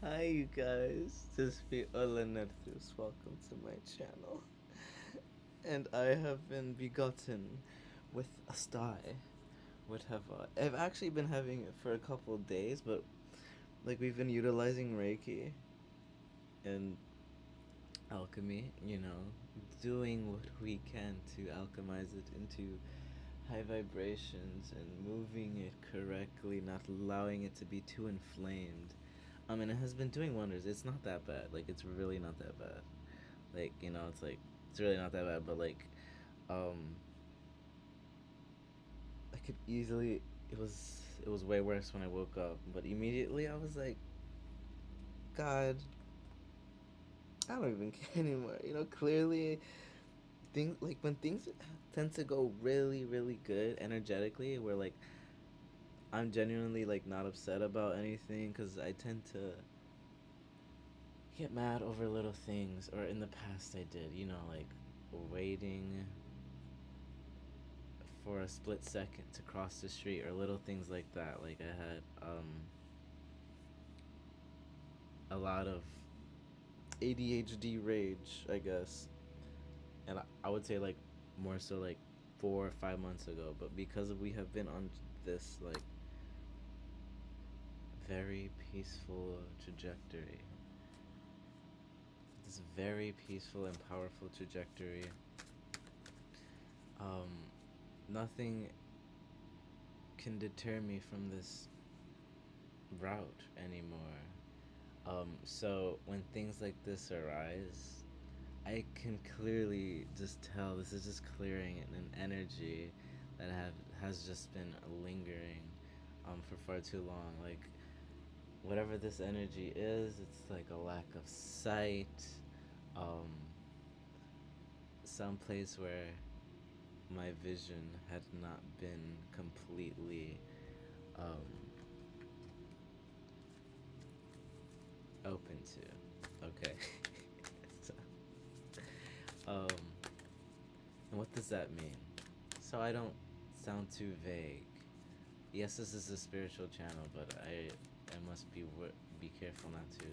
Hi, you guys. This be Olanerthus. Welcome to my channel. And I have been begotten with a sty. What have I? I've actually been having it for a couple of days, but like we've been utilizing Reiki and alchemy, doing what we can to alchemize it into high vibrations and moving it correctly, not allowing it to be too inflamed. And it has been doing wonders. It's not that bad. Like, it's really not that bad. Like, it's really not that bad, but um, I could easily. It was way worse when I woke up, but immediately I was like, God, I don't even care anymore. Clearly, things like when things tend to go really, really good energetically, where like I'm genuinely like not upset about anything because I tend to get mad over little things, or in the past I did, like waiting for a split second to cross the street or little things like that. Like I had a lot of ADHD rage, I guess, and I would say like more so like 4 or 5 months ago, but because we have been on this like very peaceful trajectory, this very peaceful and powerful trajectory, um, nothing can deter me from this route anymore. So when things like this arise, I can clearly just tell this is just clearing an energy that has just been lingering for far too long. Like whatever this energy is, it's like a lack of sight, um, some place where my vision had not been completely um, open to. Okay. So, um, and what does that mean? So I don't sound too vague. Yes, this is a spiritual channel, but I must be careful not to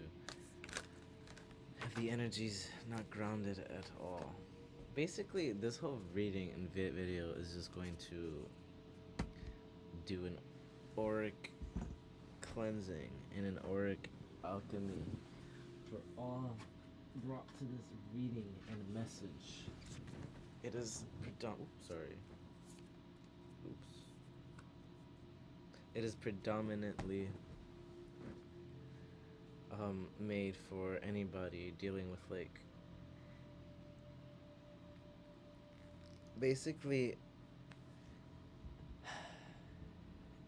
have the energies not grounded at all. Basically, this whole reading and video is just going to do an auric cleansing and an auric alchemy for all brought to this reading and message. It is sorry. Oops. It is predominantly made for anybody dealing with like basically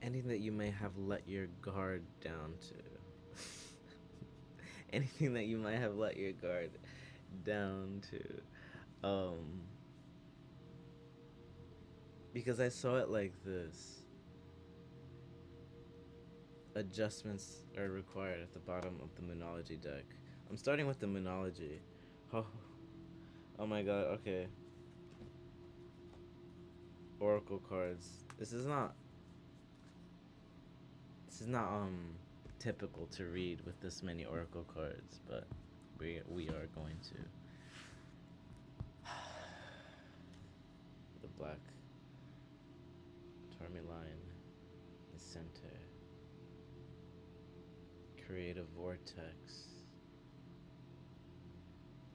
anything that you may have let your guard down to. Anything that you might have let your guard down to. Because I saw it like this. Adjustments are required at the bottom of the Moonology deck. I'm starting with the Moonology. Oh, oh my god, okay. Oracle cards. This is not typical to read with this many oracle cards, but we are going to. The black tourmaline in the center. Creative vortex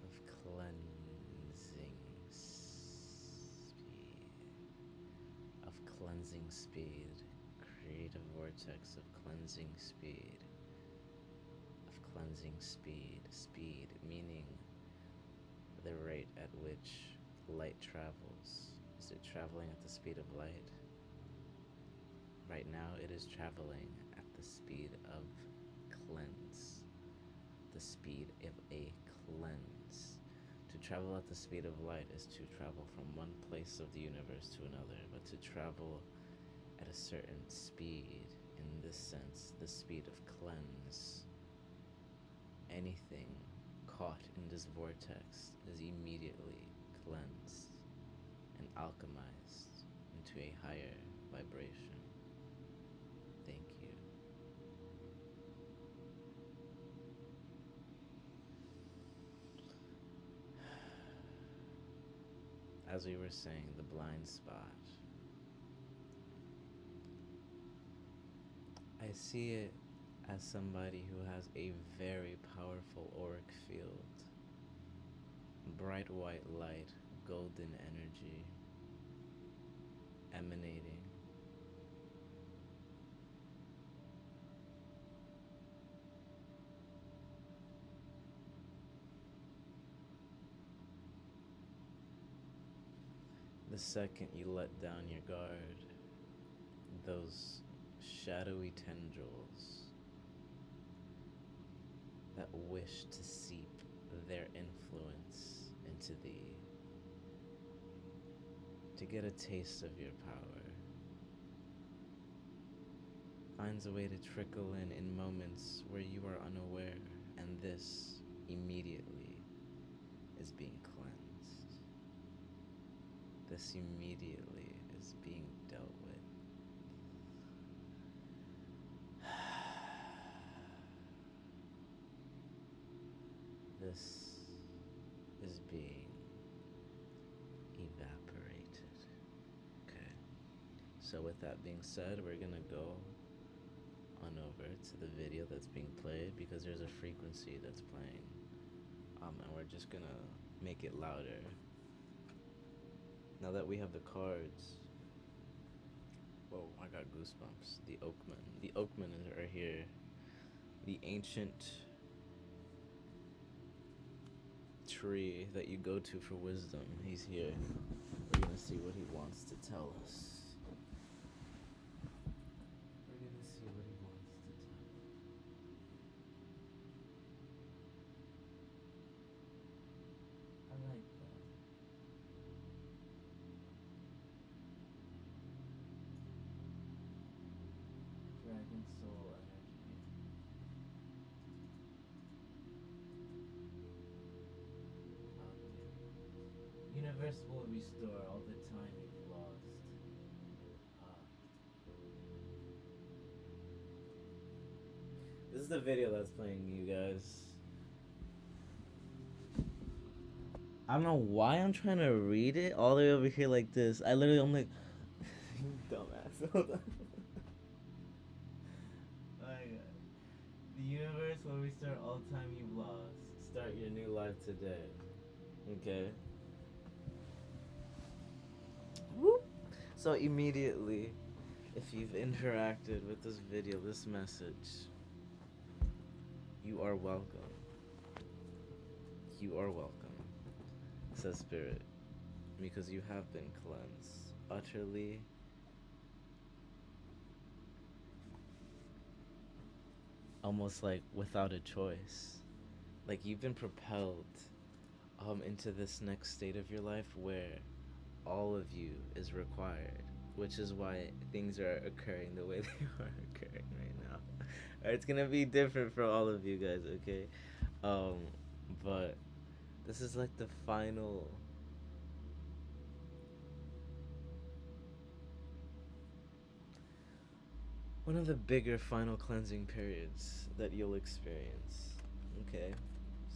of cleansing speed. Of cleansing speed. Creative vortex of cleansing speed. Of cleansing speed. Speed meaning the rate at which light travels. Is it traveling at the speed of light? Right now it is traveling at the speed of cleanse. The speed of a cleanse. To travel at the speed of light is to travel from one place of the universe to another, but to travel at a certain speed, in this sense, the speed of cleanse. Anything caught in this vortex is immediately cleansed and alchemized into a higher vibration. Thank you. as we were saying, the blind spot. I see it as somebody who has a very powerful auric field. Bright white light, golden energy emanating. The second you let down your guard, those shadowy tendrils that wish to seep their influence into thee, to get a taste of your power, finds a way to trickle in moments where you are unaware, and this immediately is being cleansed. This immediately is being dealt with. This is being evaporated. Okay. So with that being said, we're gonna go on over to the video that's being played because there's a frequency that's playing. And we're just gonna make it louder. Now that we have the cards. Whoa, I got goosebumps. The Oakman. The Oakman are here. The ancient tree that you go to for wisdom. He's here. We're gonna see what he wants to tell us. We're gonna see what he wants to tell us. I like that. Dragon soul energy. Universe will restore all the time you've lost. This is the video that's playing, you guys. I don't know why I'm trying to read it all the way over here like this. I'm like, dumbass. Hold on. Oh my god. The universe will restore all time you've lost. Start your new life today. Okay. Whoop. So immediately, if you've interacted with this video, this message, you are welcome. You are welcome, says Spirit, because you have been cleansed utterly. Almost like without a choice. Like you've been propelled into this next state of your life where all of you is required, which is why things are occurring the way they are occurring right now. It's gonna be different for all of you guys, okay? But this is like the final one of the bigger final cleansing periods that you'll experience. Okay?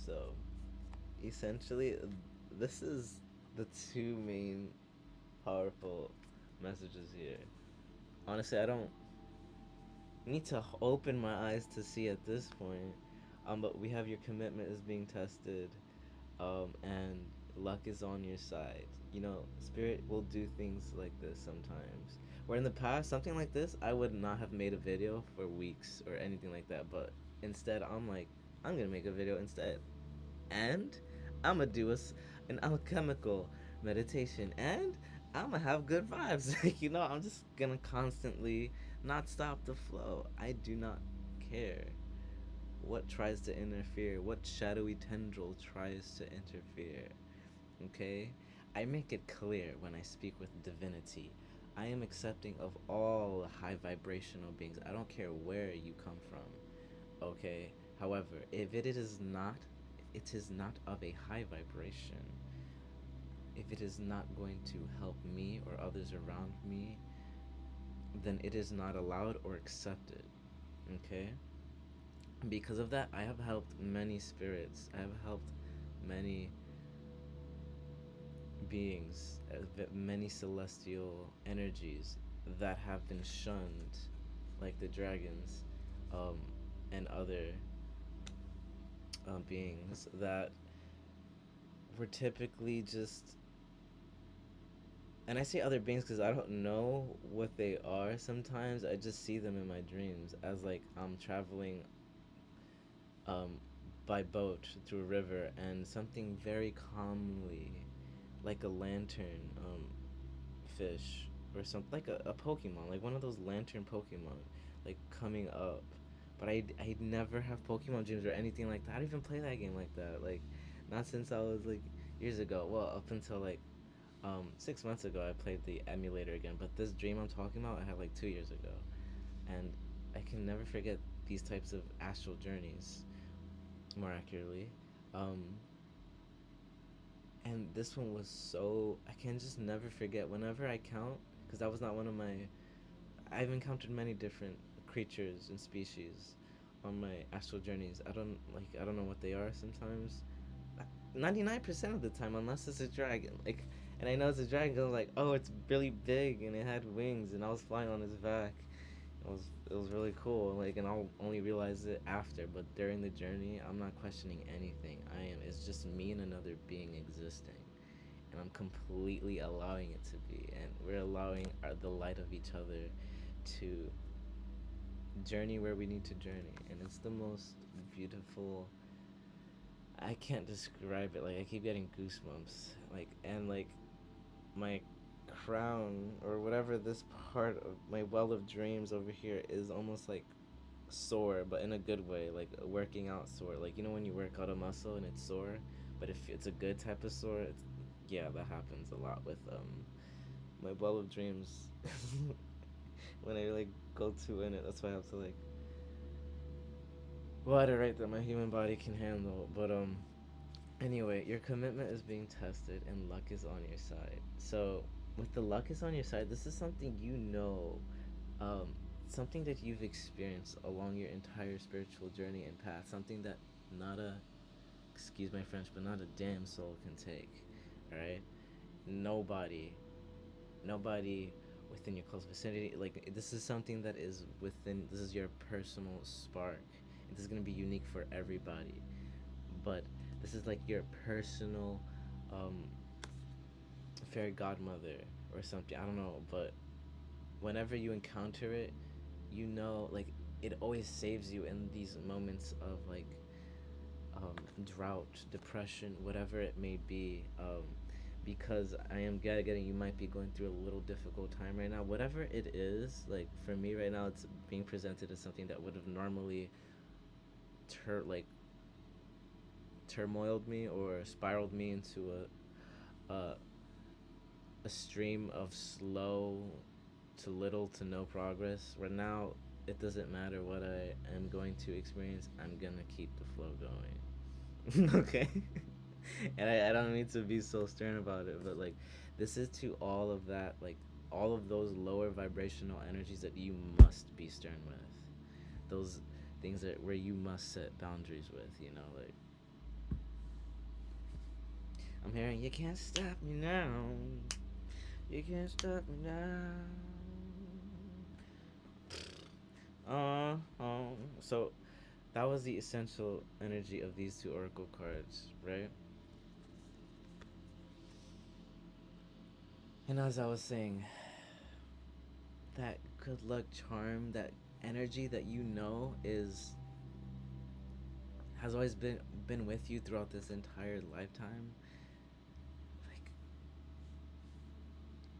So essentially this is the two main powerful messages here. Honestly, I don't need to open my eyes to see at this point. But we have your commitment is being tested, and luck is on your side. You know, Spirit will do things like this sometimes. Where in the past, something like this, I would not have made a video for weeks or anything like that. But instead, I'm like, I'm gonna make a video instead, and I'm gonna do an alchemical meditation, and I'm gonna have good vibes. You know, I'm just gonna constantly not stop the flow. I do not care what tries to interfere, what shadowy tendril tries to interfere. Okay? I make it clear when I speak with divinity. I am accepting of all high vibrational beings. I don't care where you come from. Okay? However, if it is not of a high vibration, if it is not going to help me or others around me, then it is not allowed or accepted. Okay? Because of that, I have helped many spirits. I have helped many beings, many celestial energies that have been shunned, like the dragons, um, and other beings that were typically just. And I say other beings because I don't know what they are sometimes. I just see them in my dreams as like I'm traveling um, by boat through a river and something very calmly, like a lantern fish or something, like a Pokemon, like one of those lantern Pokemon, like coming up. But I never have Pokemon dreams or anything like that. I don't even play that game like that. Like, not since I was like years ago. Well, up until like 6 months ago, I played the emulator again. But this dream I'm talking about, I had like 2 years ago, and I can never forget these types of astral journeys. More accurately, um, and this one was so I can just never forget. Whenever I count, because that was not one of my. I've encountered many different creatures and species on my astral journeys. I don't know what they are sometimes. 99% of the time, unless it's a dragon. Like, and I know it's a dragon. I'm like, oh, it's really big and it had wings, and I was flying on its back. It was really cool. Like, and I'll only realize it after. But during the journey, I'm not questioning anything. It's just me and another being existing, and I'm completely allowing it to be, and we're allowing the light of each other to journey where we need to journey, and it's the most beautiful. I can't describe it. Like, I keep getting goosebumps. Like, and like my crown or whatever, this part of my well of dreams over here is almost like sore, but in a good way, like a working out sore. Like, you know when you work out a muscle and it's sore, but if it's a good type of sore, it's, yeah, that happens a lot with my well of dreams. When I like go too in it, that's why I have to like water right that my human body can handle. But anyway, your commitment is being tested and luck is on your side. So with the luck is on your side, this is something you know, um, something that you've experienced along your entire spiritual journey and path, something that not a, excuse my French, but not a damn soul can take. All right, nobody, nobody within your close vicinity. Like, this is something that is within. This is your personal spark. And this is gonna be unique for everybody, but this is like your personal um, fairy godmother or something. I don't know, but whenever you encounter it, you know, like, it always saves you in these moments of like drought, depression, whatever it may be. Because I am getting you might be going through a little difficult time right now. Whatever it is, like for me right now, it's being presented as something that would have normally like turmoiled me or spiraled me into a stream of slow to little to no progress. Right now, it doesn't matter what I am going to experience. I'm gonna keep the flow going. Okay. And I don't mean to be so stern about it, but like, this is to all of that, like all of those lower vibrational energies that you must be stern with, those things that where you must set boundaries with, you know, like I'm hearing you can't stop me now, you can't stop me now. So that was the essential energy of these two oracle cards, right? And as I was saying, that good luck charm, that energy that you know is has always been with you throughout this entire lifetime. Like,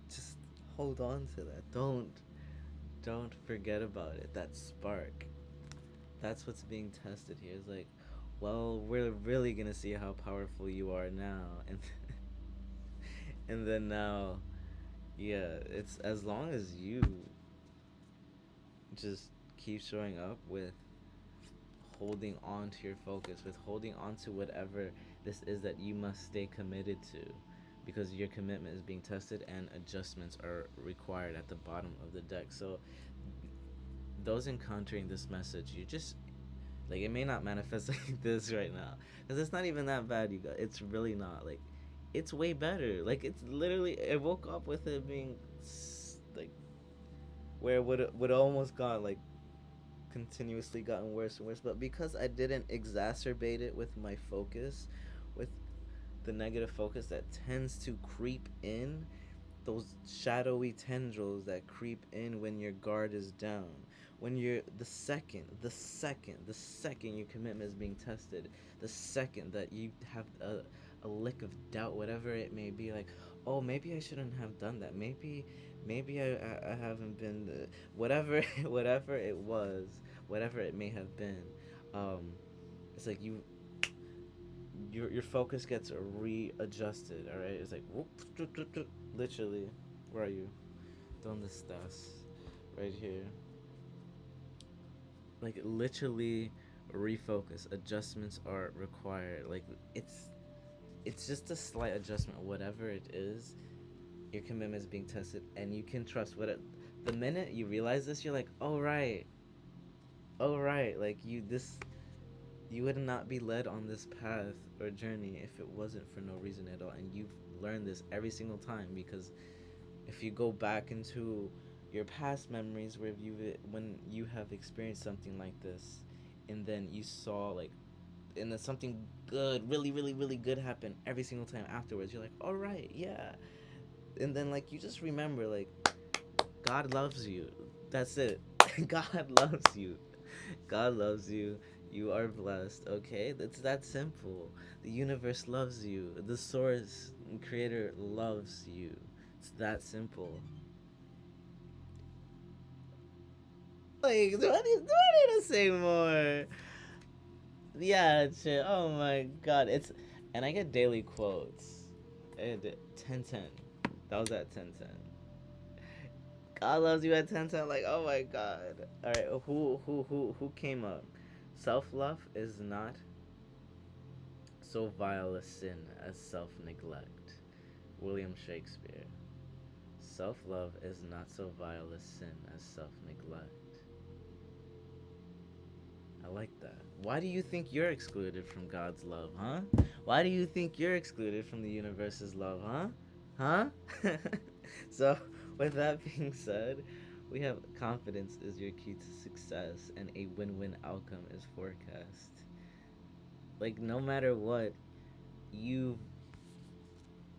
just hold on to that. Don't forget about it. That spark. That's what's being tested here. It's like, well, we're really gonna see how powerful you are now, and and then now, yeah, it's as long as you just keep showing up with holding on to your focus, with holding on to whatever this is that you must stay committed to, because your commitment is being tested and adjustments are required at the bottom of the deck. So those encountering this message, you just like, it may not manifest like this right now because it's not even that bad, you guys. It's really not. Like, it's way better. Like, it's literally, I woke up with it being like, where it would almost gone like continuously gotten worse and worse. But because I didn't exacerbate it with my focus, with the negative focus that tends to creep in, those shadowy tendrils that creep in when your guard is down, when you're the second your commitment is being tested, the second that you have a lick of doubt, whatever it may be, like, oh, maybe I shouldn't have done that, maybe I haven't been whatever whatever it was, whatever it may have been, um it's like your focus gets readjusted. All right, it's like whoop, literally, where are you? Donde estás? Right here. Like, literally refocus. Adjustments are required. Like, it's just a slight adjustment, whatever it is. Your commitment is being tested, and you can trust what it. The minute you realize this, you're like, oh right, like you would not be led on this path or journey if it wasn't for no reason at all. And you've learned this every single time, because if you go back into your past memories where when you have experienced something like this, and then you saw, like, and then something good, really, really, really good happen every single time afterwards, you're like, all right, yeah. And then, like, you just remember, like, God loves you. That's it. God loves you. God loves you. You are blessed, okay? It's that simple. The universe loves you. The source and creator loves you. It's that simple. Like, do I need to say more? Yeah, shit. Oh my god. And I get daily quotes. I get 10:10. That was at 10:10. God loves you at 10:10. Like, oh my god. All right, who came up? Self-love is not so vile a sin as self-neglect. William Shakespeare. Self-love is not so vile a sin as self-neglect. I like that. Why do you think you're excluded from God's love, huh? Why do you think you're excluded from the universe's love, huh? Huh? So, with that being said, we have confidence is your key to success, and a win-win outcome is forecast. Like, no matter what, you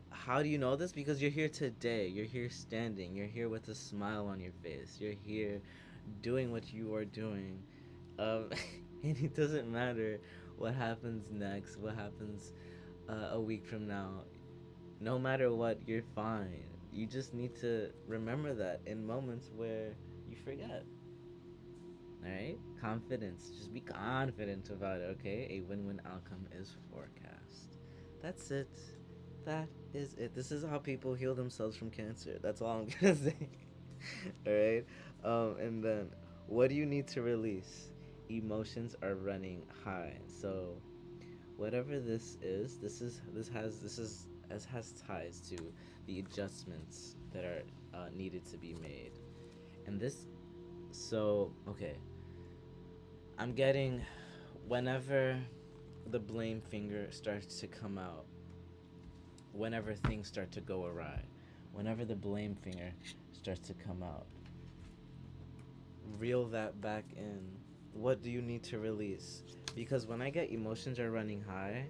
how do you know this? Because you're here today. You're here standing. You're here with a smile on your face. You're here doing what you are doing. Um, and it doesn't matter what happens next, what happens a week from now. No matter what, you're fine. You just need to remember that in moments where you forget. Alright? Confidence. Just be confident about it, okay? A win win outcome is forecast. That's it. That is it. This is how people heal themselves from cancer. That's all I'm gonna say. Alright? And then, what do you need to release? Emotions are running high. So, whatever this has ties to the adjustments that are needed to be made. And this, so, okay, I'm getting, whenever the blame finger starts to come out, whenever things start to go awry, whenever the blame finger starts to come out, reel that back in. What do you need to release? Because when I get emotions are running high,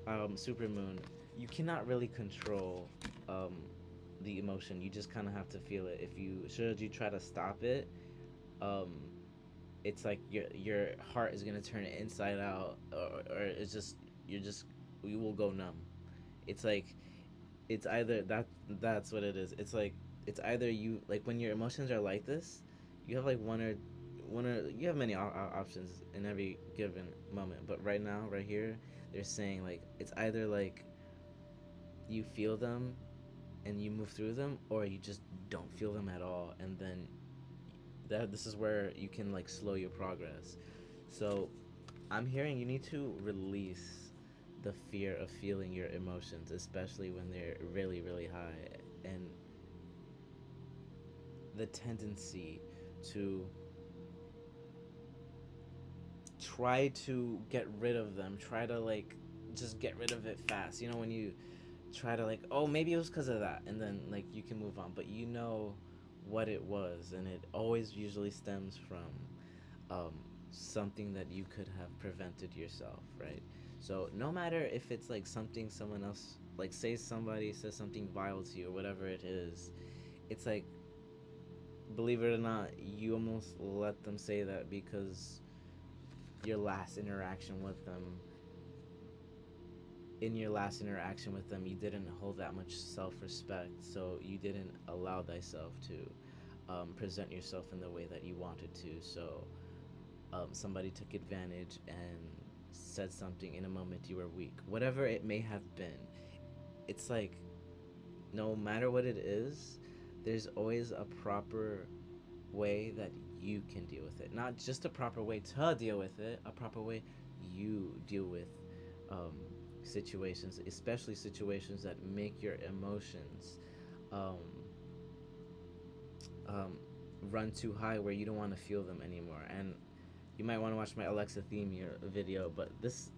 supermoon, you cannot really control the emotion. You just kind of have to feel it. If you should you try to stop it, um, it's like your heart is gonna turn it inside out, or it's just you will go numb. It's like it's either that's what it is. It's like it's either you, like, when your emotions are like this, you have like one or you have many options in every given moment. But right now, right here, they're saying, like, it's either like you feel them and you move through them, or you just don't feel them at all, and then this is where you can, like, slow your progress. So I'm hearing you need to release the fear of feeling your emotions, especially when they're really, really high, and the tendency to try to get rid of them, try to, like, just get rid of it fast. You know, when you try to like, oh, maybe it was because of that, and then like you can move on, but you know what it was, and it always usually stems from um, something that you could have prevented yourself, right? So no matter if it's like something someone else, like say somebody says something vile to you or whatever it is, it's like, believe it or not, you almost let them say that because your last interaction with them in your last interaction with them, you didn't hold that much self-respect, so you didn't allow thyself to present yourself in the way that you wanted to. So somebody took advantage and said something in a moment you were weak, whatever it may have been. It's like, no matter what it is, there's always a proper way that you can deal with it. Not just a proper way to deal with it, a proper way you deal with um, situations, especially situations that make your emotions um, um, run too high where you don't want to feel them anymore. And you might want to watch my Alexa theme video, but this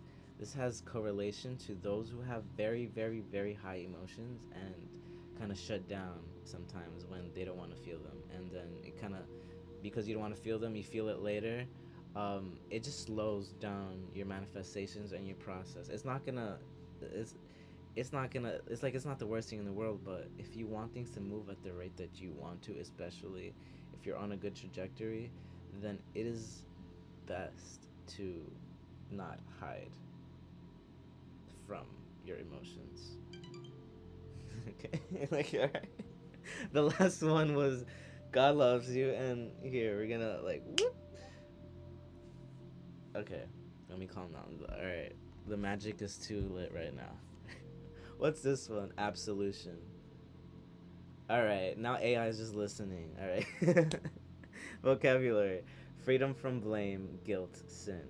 has correlation to those who have very, very, very high emotions and kind of shut down sometimes when they don't want to feel them, and then it kind of, because you don't want to feel them, you feel it later. It just slows down your manifestations and your process. It's it's not gonna, it's like, it's not the worst thing in the world, but if you want things to move at the rate that you want to, especially if you're on a good trajectory, then it is best to not hide from your emotions. Okay. Like, all right. The last one was God loves you, and here we're gonna like whoop. Okay, let me calm down. All right, the magic is too lit right now. What's this one? Absolution. All right, now AI is just listening. All right. Vocabulary: freedom from blame, guilt, sin.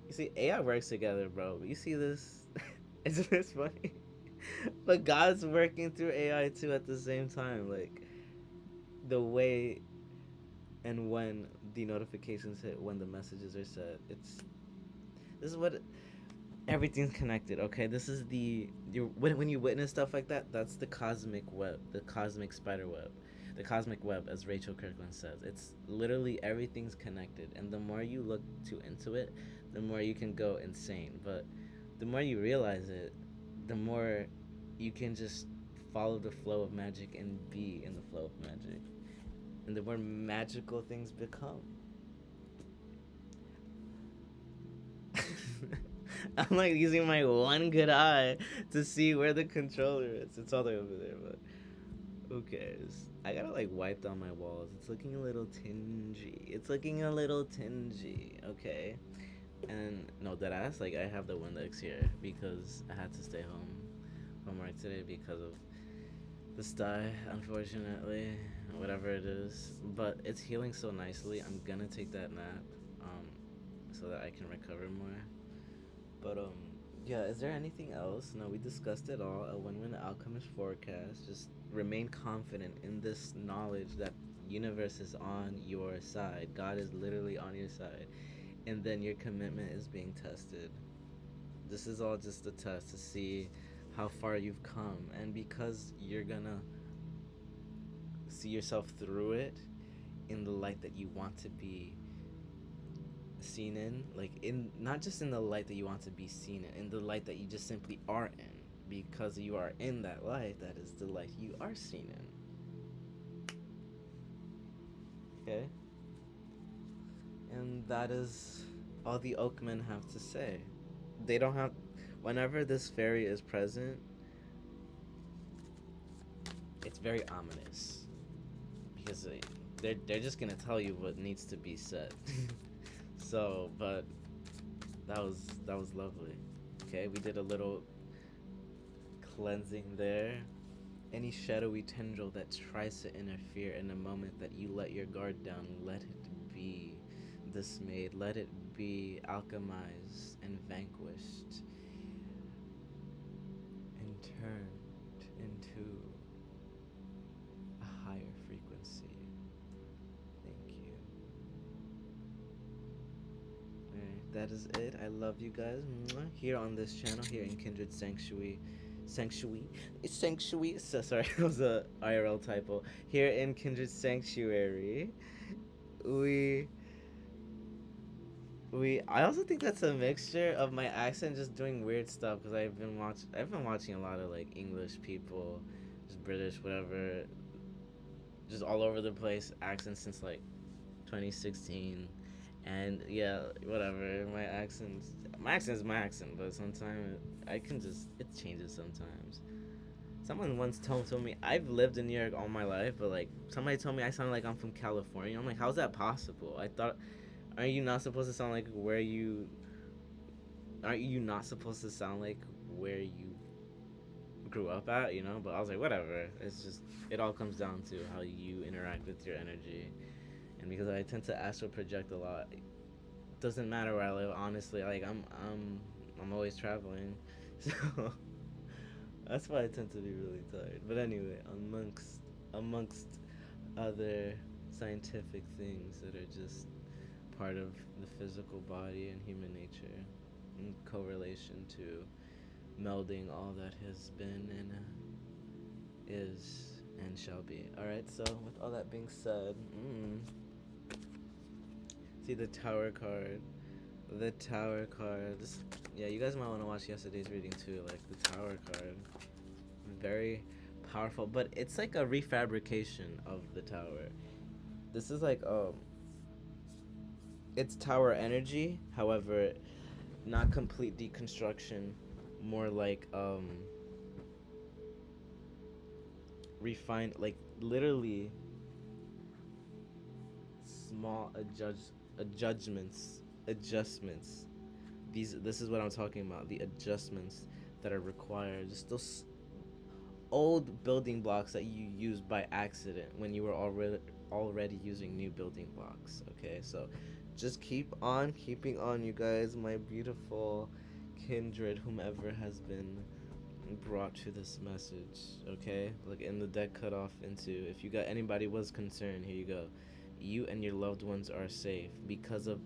You see, AI works together, bro. You see this? Isn't this funny? But God's working through AI too at the same time. Like the way and when the notifications hit, when the messages are said, it's, this is what, everything's connected. Okay, this is the, when you witness stuff like that, that's the cosmic web, the cosmic spider web, the cosmic web, as Rachel Kirkland says. It's literally everything's connected, and the more you look too into it, the more you can go insane. But the more you realize it, the more you can just follow the flow of magic and be in the flow of magic, and the more magical things become. I'm like using my one good eye to see where the controller is. It's all the way over there, but who cares? I gotta like wipe down my walls. It's looking a little tingy. It's looking a little tingy, okay? And no, that ass, like I have the Windex here because I had to stay home from work today because of the sty, unfortunately, whatever it is. But it's healing so nicely. I'm gonna take that nap, so that I can recover more. But yeah. Is there anything else? No, we discussed it all. A win-win alchemist forecast. Just remain confident in this knowledge that universe is on your side. God is literally on your side, and then your commitment is being tested. This is all just a test to see how far you've come, and because you're gonna see yourself through it in the light that you want to be seen in, like in, not just in the light that you want to be seen in the light that you just simply are in, because you are in that light, that is the light you are seen in. Okay, and that is all the oakmen have to say. They don't have, whenever this fairy is present, it's very ominous because they're just gonna tell you what needs to be said. So, but that was lovely. Okay, we did a little cleansing there. Any shadowy tendril that tries to interfere in a moment that you let your guard down, let it be dismayed. Let it be alchemized and vanquished and turned into a higher frequency. Thank you. Alright, that is it. I love you guys. Mwah. Here on this channel, here in Kindred Sanctuary. So, sorry, it was a IRL typo. Here in Kindred Sanctuary, we I also think that's a mixture of my accent just doing weird stuff because I've been watching a lot of like English people, just British, whatever, just all over the place accents since like 2016. And yeah, whatever, my accent is my accent, but sometimes I can just, it changes sometimes. Someone once told me I've lived in New York all my life, but like somebody told me I sound like I'm from California. I'm like, how's that possible? I thought, aren't you not supposed to sound like aren't you not supposed to sound like where you grew up at, you know? But I was like, whatever. It's just, it all comes down to how you interact with your energy. And because I tend to astral project a lot, it doesn't matter where I live, honestly. Like I'm always traveling. So that's why I tend to be really tired. But anyway, amongst other scientific things that are just part of the physical body and human nature in correlation to melding all that has been and is and shall be. Alright, so with all that being said, see the Tower card. The Tower card. Yeah, you guys might want to watch yesterday's reading too. Like the Tower card, very powerful, but it's like a refabrication of the Tower. This is like it's Tower energy, however, not complete deconstruction, more like refined, like literally small adjustments. This is what I'm talking about. The adjustments that are required. Just those old building blocks that you used by accident when you were already using new building blocks. Okay, so just keep on keeping on, you guys. My beautiful kindred, whomever has been brought to this message. Okay, like in the deck cut off into, if you got anybody was concerned, here you go. You and your loved ones are safe because of,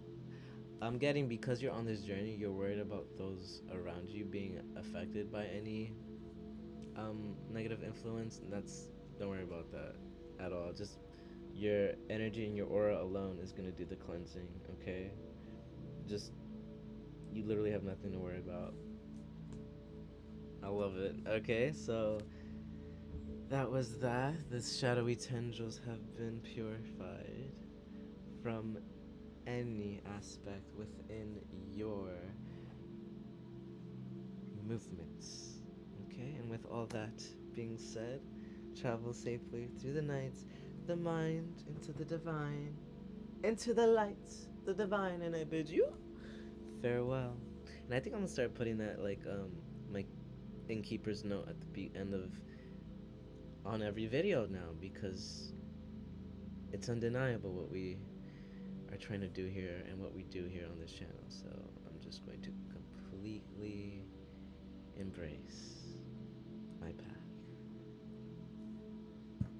because you're on this journey, you're worried about those around you being affected by any negative influence. Don't worry about that at all. Just your energy and your aura alone is going to do the cleansing. Okay, just, you literally have nothing to worry about. I love it. Okay, so that was that. The shadowy tendrils have been purified from any aspect within your movements. Okay, and with all that being said, travel safely through the night, the mind into the divine, into the light, the divine, and I bid you farewell. And I think I'm gonna start putting that like my Innkeeper's note at the end of on every video now, because it's undeniable what we are trying to do here and what we do here on this channel. So I'm just going to completely embrace my path.